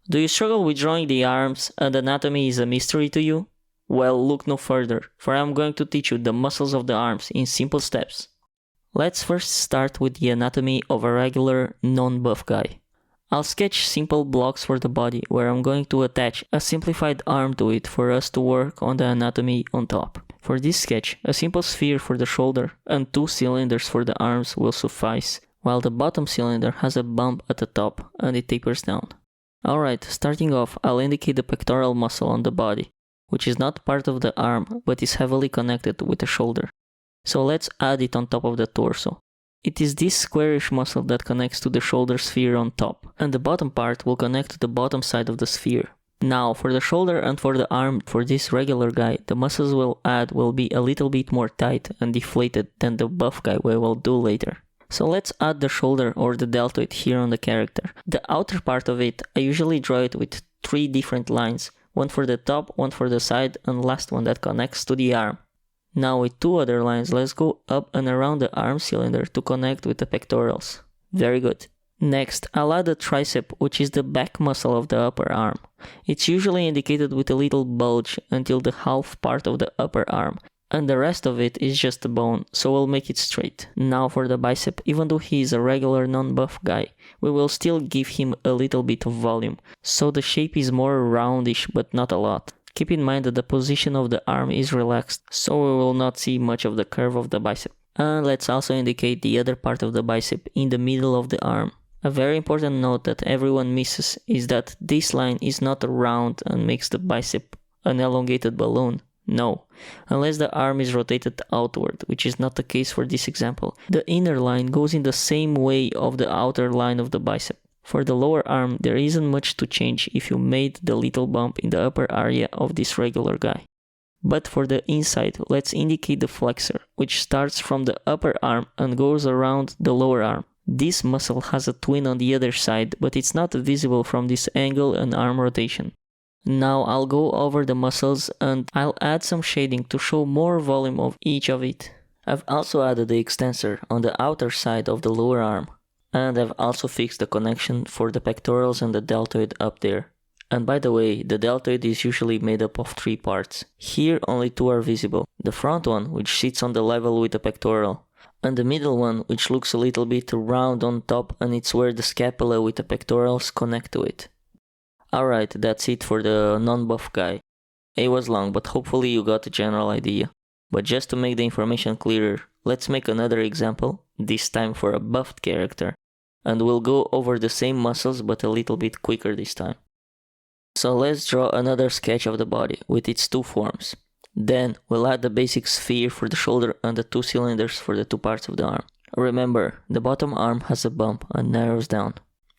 Do you struggle with drawing the arms and anatomy is a mystery to you? Well, look no further, for I am going to teach you the muscles of the arms in simple steps. Let's first start with the anatomy of a regular, non-buff guy. I'll sketch simple blocks for the body where I'm going to attach a simplified arm to it for us to work on the anatomy on top. For this sketch, a simple sphere for the shoulder and 2 cylinders for the arms will suffice, while the bottom cylinder has a bump at the top and it tapers down. Alright, starting off, I'll indicate the pectoral muscle on the body, which is not part of the arm but is heavily connected with the shoulder. So let's add it on top of the torso. It is this squarish muscle that connects to the shoulder sphere on top, and the bottom part will connect to the bottom side of the sphere. Now, for the shoulder and for the arm, for this regular guy, the muscles we'll add will be a little bit more tight and deflated than the buff guy we will do later. So let's add the shoulder or the deltoid here on the character. The outer part of it, I usually draw it with 3 different lines, one for the top, one for the side, and last one that connects to the arm. Now with 2 other lines, let's go up and around the arm cylinder to connect with the pectorals. Very good. Next, I'll add the tricep, which is the back muscle of the upper arm. It's usually indicated with a little bulge until the half part of the upper arm, and the rest of it is just a bone, so we'll make it straight. Now for the bicep, even though he is a regular non-buff guy, we will still give him a little bit of volume, so the shape is more roundish but not a lot. Keep in mind that the position of the arm is relaxed, so we will not see much of the curve of the bicep. And let's also indicate the other part of the bicep in the middle of the arm. A very important note that everyone misses is that this line is not round and makes the bicep an elongated balloon. No, unless the arm is rotated outward, which is not the case for this example. The inner line goes in the same way of the outer line of the bicep. For the lower arm, there isn't much to change if you made the little bump in the upper area of this regular guy. But for the inside, let's indicate the flexor, which starts from the upper arm and goes around the lower arm. This muscle has a twin on the other side, but it's not visible from this angle and arm rotation. Now I'll go over the muscles and I'll add some shading to show more volume of each of it. I've also added the extensor on the outer side of the lower arm. And I've also fixed the connection for the pectorals and the deltoid up there. And by the way, the deltoid is usually made up of 3 parts. Here only 2 are visible. The front one, which sits on the level with the pectoral. And the middle one, which looks a little bit round on top, and it's where the scapula with the pectorals connect to it. Alright, that's it for the non-buff guy. It was long, but hopefully you got the general idea. But just to make the information clearer, let's make another example, this time for a buffed character. And we'll go over the same muscles but a little bit quicker this time. So let's draw another sketch of the body with its 2 forms. Then we'll add the basic sphere for the shoulder and the 2 cylinders for the 2 parts of the arm. Remember, the bottom arm has a bump and narrows down.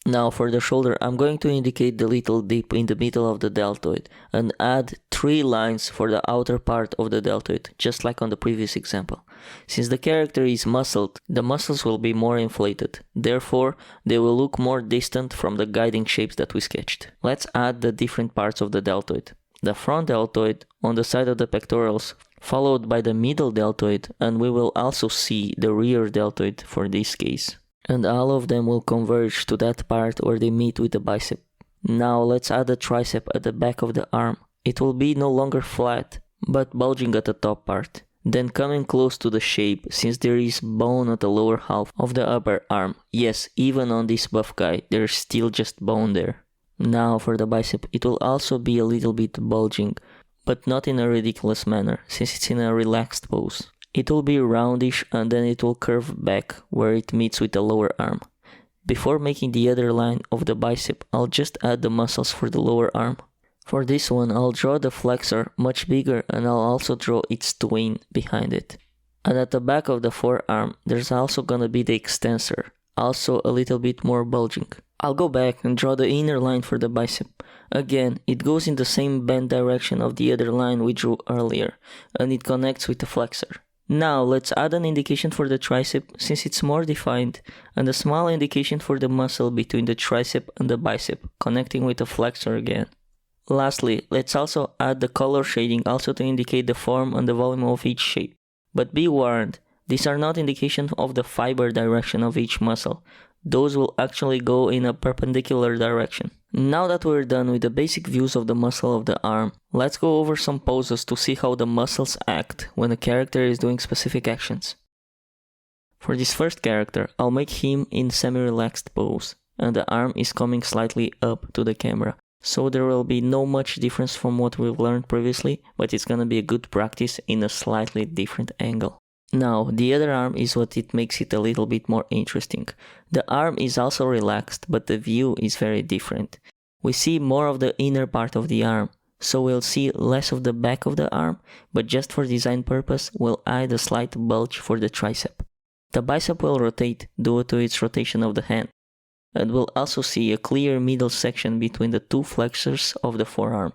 Now for the shoulder, I'm going to indicate the little dip in the middle of the deltoid and add 3 lines for the outer part of the deltoid, just like on the previous example. Since the character is muscled, the muscles will be more inflated. Therefore, they will look more distant from the guiding shapes that we sketched. Let's add the different parts of the deltoid. The front deltoid on the side of the pectorals, followed by the middle deltoid, and we will also see the rear deltoid for this case. And all of them will converge to that part where they meet with the bicep. Now let's add a tricep at the back of the arm. It will be no longer flat, but bulging at the top part. Then coming close to the shape, since there is bone at the lower half of the upper arm. Yes, even on this buff guy, there's still just bone there. Now for the bicep, it will also be a little bit bulging, but not in a ridiculous manner, since it's in a relaxed pose. It will be roundish and then it will curve back where it meets with the lower arm. Before making the other line of the bicep, I'll just add the muscles for the lower arm. For this one, I'll draw the flexor much bigger and I'll also draw its twin behind it. And at the back of the forearm, there's also gonna be the extensor, also a little bit more bulging. I'll go back and draw the inner line for the bicep. Again, it goes in the same bend direction of the other line we drew earlier, and it connects with the flexor. Now let's add an indication for the tricep since it's more defined, and a small indication for the muscle between the tricep and the bicep, connecting with the flexor again. Lastly, let's also add the color shading also to indicate the form and the volume of each shape. But be warned, these are not indications of the fiber direction of each muscle, those will actually go in a perpendicular direction. Now that we're done with the basic views of the muscle of the arm, let's go over some poses to see how the muscles act when a character is doing specific actions. For this first character, I'll make him in semi-relaxed pose, and the arm is coming slightly up to the camera, so there will be no much difference from what we've learned previously, but it's gonna be a good practice in a slightly different angle. Now, the other arm is what it makes it a little bit more interesting. The arm is also relaxed, but the view is very different. We see more of the inner part of the arm, so we'll see less of the back of the arm, but just for design purpose, we'll add a slight bulge for the tricep. The bicep will rotate due to its rotation of the hand, and we'll also see a clear middle section between the two flexors of the forearm.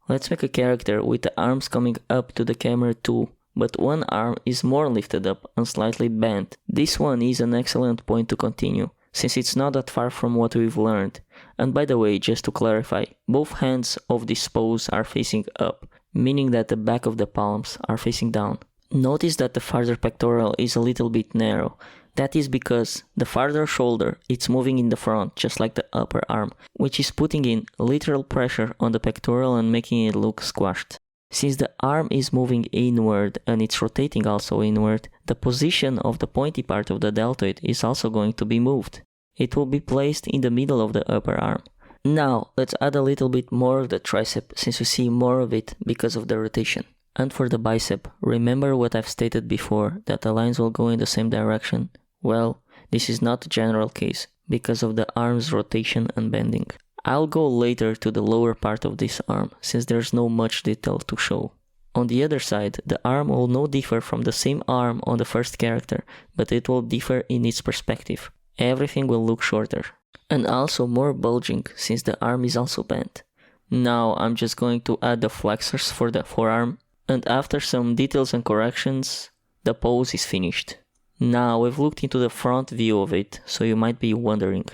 Let's make a character with the arms coming up to the camera too, but one arm is more lifted up and slightly bent. This one is an excellent point to continue, since it's not that far from what we've learned. And by the way, just to clarify, both hands of this pose are facing up, meaning that the back of the palms are facing down. Notice that the farther pectoral is a little bit narrow. That is because the farther shoulder it's moving in the front, just like the upper arm, which is putting in literal pressure on the pectoral and making it look squashed. Since the arm is moving inward and it's rotating also inward, the position of the pointy part of the deltoid is also going to be moved. It will be placed in the middle of the upper arm. Now, let's add a little bit more of the tricep, since we see more of it because of the rotation. And for the bicep, remember what I've stated before, that the lines will go in the same direction? Well, this is not the general case, because of the arm's rotation and bending. I'll go later to the lower part of this arm, since there's no much detail to show. On the other side, the arm will no differ from the same arm on the first character, but it will differ in its perspective. Everything will look shorter, and also more bulging, since the arm is also bent. Now I'm just going to add the flexors for the forearm, and after some details and corrections, the pose is finished. Now we've looked into the front view of it, so you might be wondering,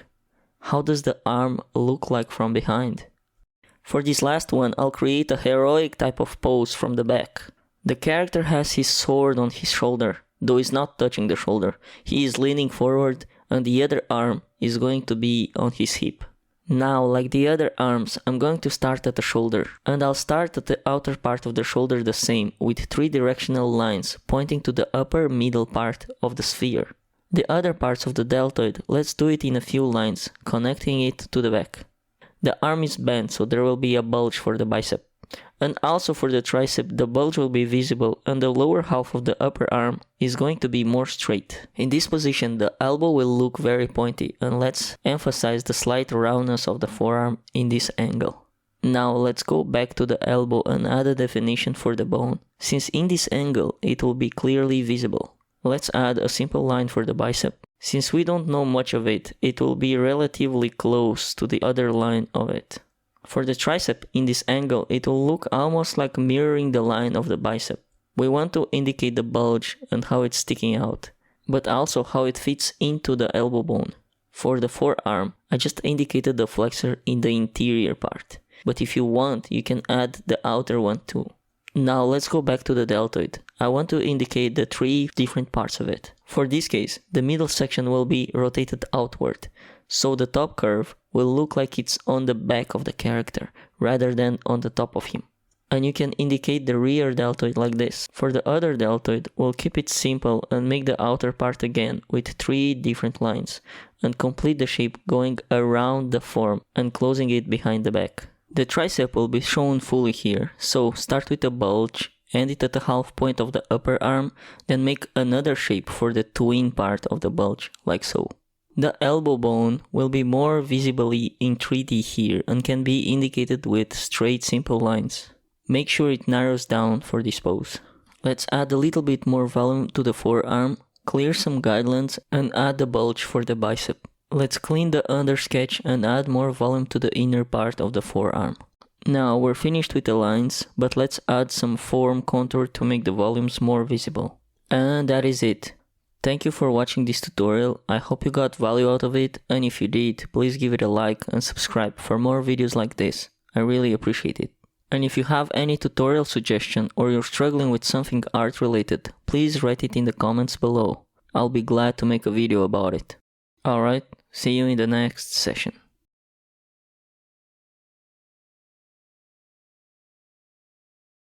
how does the arm look like from behind? For this last one, I'll create a heroic type of pose from the back. The character has his sword on his shoulder, though he's not touching the shoulder. He is leaning forward and the other arm is going to be on his hip. Now, like the other arms, I'm going to start at the shoulder, and I'll start at the outer part of the shoulder the same, with 3 directional lines pointing to the upper middle part of the sphere. The other parts of the deltoid, let's do it in a few lines, connecting it to the back. The arm is bent, so there will be a bulge for the bicep. And also for the tricep, the bulge will be visible and the lower half of the upper arm is going to be more straight. In this position, the elbow will look very pointy, and let's emphasize the slight roundness of the forearm in this angle. Now let's go back to the elbow and add a definition for the bone, since in this angle it will be clearly visible. Let's add a simple line for the bicep. Since we don't know much of it, it will be relatively close to the other line of it. For the tricep, in this angle, it will look almost like mirroring the line of the bicep. We want to indicate the bulge and how it's sticking out, but also how it fits into the elbow bone. For the forearm, I just indicated the flexor in the interior part, but if you want, you can add the outer one too. Now let's go back to the deltoid. I want to indicate the 3 different parts of it. For this case, the middle section will be rotated outward, so the top curve will look like it's on the back of the character rather than on the top of him. And you can indicate the rear deltoid like this. For the other deltoid, we'll keep it simple and make the outer part again with 3 different lines and complete the shape going around the form and closing it behind the back. The tricep will be shown fully here, so start with a bulge, end it at the half point of the upper arm, then make another shape for the twin part of the bulge, like so. The elbow bone will be more visibly in 3D here and can be indicated with straight simple lines. Make sure it narrows down for this pose. Let's add a little bit more volume to the forearm, clear some guidelines and add the bulge for the bicep. Let's clean the under sketch and add more volume to the inner part of the forearm. Now we're finished with the lines, but let's add some form contour to make the volumes more visible. And that is it. Thank you for watching this tutorial. I hope you got value out of it, and if you did, please give it a like and subscribe for more videos like this. I really appreciate it. And if you have any tutorial suggestion or you're struggling with something art related, please write it in the comments below. I'll be glad to make a video about it. Alright, See you in the next session.